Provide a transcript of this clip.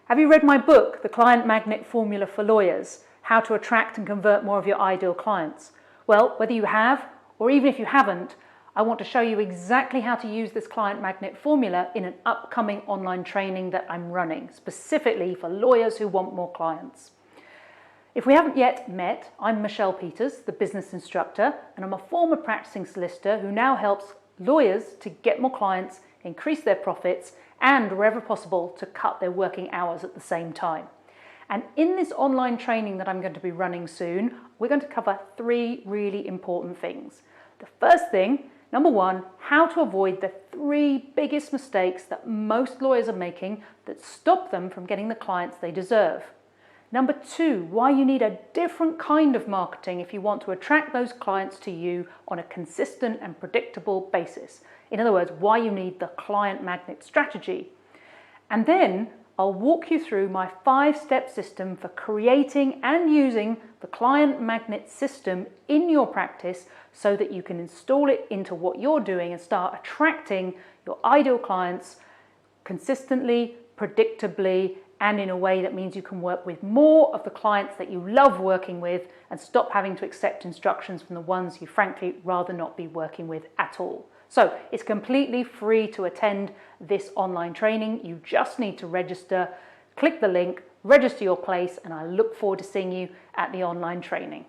Have you read my book, The Client Magnet Formula for Lawyers? How to Attract and Convert More of Your Ideal Clients? Well, whether you have, or even if you haven't, I want to show you exactly how to use this client magnet formula in an upcoming online training that I'm running, specifically for lawyers who want more clients. If we haven't yet met, I'm Michelle Peters, the business instructor, and I'm a former practicing solicitor who now helps lawyers to get more clients, increase their profits, and wherever possible to cut their working hours at the same time. And in this online training that I'm going to be running soon, we're going to cover three really important things. The first thing, number one, how to avoid the three biggest mistakes that most lawyers are making that stop them from getting the clients they deserve. Number two, why you need a different kind of marketing if you want to attract those clients to you on a consistent and predictable basis. In other words, why you need the client magnet strategy. And then I'll walk you through my 5-step system for creating and using the client magnet system in your practice so that you can install it into what you're doing and start attracting your ideal clients consistently, predictably, and in a way that means you can work with more of the clients that you love working with and stop having to accept instructions from the ones you frankly rather not be working with at all. So it's completely free to attend this online training. You just need to register, click the link, register your place, and I look forward to seeing you at the online training.